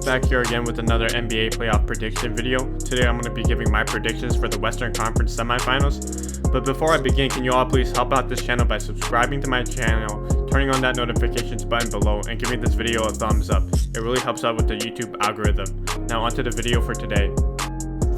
Back here again with another NBA playoff prediction video. Today I'm going to be giving my predictions for the Western Conference Semifinals. But before I begin, can you all please help out this channel by subscribing to my channel, turning on that notifications button below, and giving this video a thumbs up. It really helps out with the YouTube algorithm. Now onto the video for today.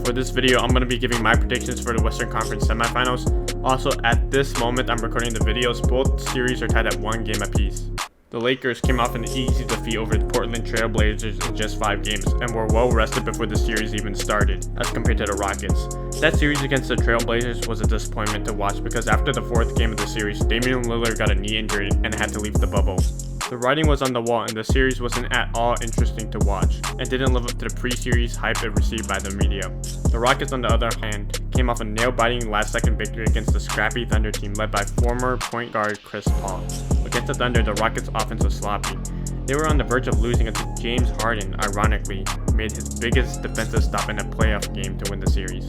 For this video, I'm going to be giving my predictions for the Western Conference Semifinals. Also, at this moment I'm recording the videos, both series are tied at 1 game apiece. The Lakers came off an easy defeat over the Portland Trail Blazers in just 5 games and were well rested before the series even started, as compared to the Rockets. That series against the Trail Blazers was a disappointment to watch because after the 4th game of the series, Damian Lillard got a knee injury and had to leave the bubble. The writing was on the wall and the series wasn't at all interesting to watch, and didn't live up to the pre-series hype it received by the media. The Rockets, on the other hand, came off a nail-biting last-second victory against the scrappy Thunder team led by former point guard Chris Paul. Against the Thunder, the Rockets' offense was sloppy. They were on the verge of losing until James Harden, ironically, made his biggest defensive stop in a playoff game to win the series.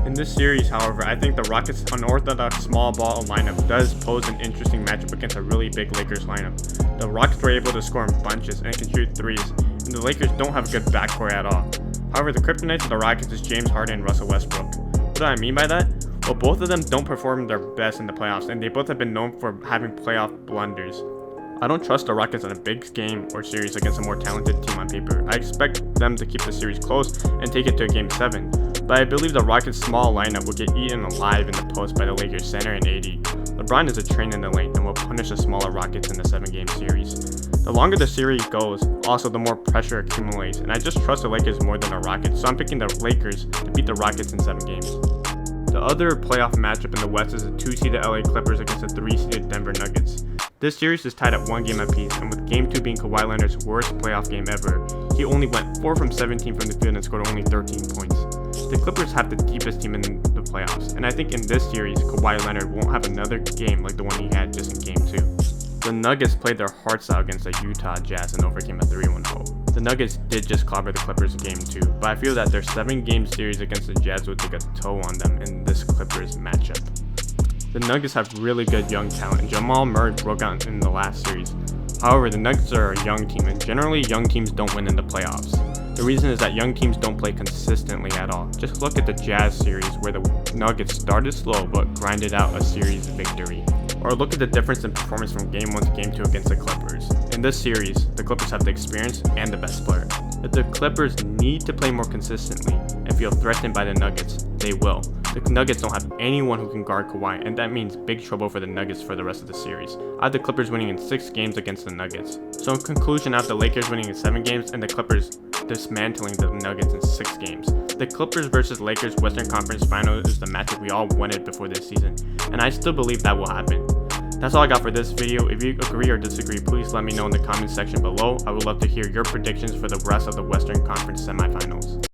In this series, however, I think the Rockets' unorthodox small ball lineup does pose an interesting matchup against a really big Lakers lineup. The Rockets were able to score in bunches and can shoot threes, and the Lakers don't have a good backcourt at all. However, the kryptonite of the Rockets is James Harden and Russell Westbrook. What do I mean by that? Well, both of them don't perform their best in the playoffs, and they both have been known for having playoff blunders. I don't trust the Rockets in a big game or series against a more talented team on paper. I expect them to keep the series close and take it to a Game 7. But I believe the Rockets' small lineup will get eaten alive in the post by the Lakers center and AD. LeBron is a train in the lane and will punish the smaller Rockets in the 7-game series. The longer the series goes, also the more pressure accumulates, and I just trust the Lakers more than the Rockets, so I'm picking the Lakers to beat the Rockets in 7 games. The other playoff matchup in the West is the 2-seeded LA Clippers against the 3-seeded Denver Nuggets. This series is tied at 1 game apiece, and with Game 2 being Kawhi Leonard's worst playoff game ever, he only went 4 from 17 from the field and scored only 13 points. The Clippers have the deepest team in the playoffs, and I think in this series, Kawhi Leonard won't have another game like the one he had just in Game 2. The Nuggets played their hearts out against the Utah Jazz and overcame a 3-1 hole. The Nuggets did just clobber the Clippers in Game 2, but I feel that their 7-game series against the Jazz would take a toll on them in this Clippers matchup. The Nuggets have really good young talent, and Jamal Murray broke out in the last series. However, the Nuggets are a young team, and generally young teams don't win in the playoffs. The reason is that young teams don't play consistently at all. Just look at the Jazz series where the Nuggets started slow but grinded out a series victory. Or look at the difference in performance from Game 1 to Game 2 against the Clippers. In this series, the Clippers have the experience and the best player. If the Clippers need to play more consistently and feel threatened by the Nuggets, they will. The Nuggets don't have anyone who can guard Kawhi, and that means big trouble for the Nuggets for the rest of the series. I have the Clippers winning in 6 games against the Nuggets. So in conclusion, I have the Lakers winning in 7 games and the Clippers dismantling the Nuggets in 6 games. The Clippers versus Lakers Western Conference Final is the matchup we all wanted before this season, and I still believe that will happen. That's all I got for this video. If you agree or disagree, please let me know in the comments section below. I would love to hear your predictions for the rest of the Western Conference Semifinals.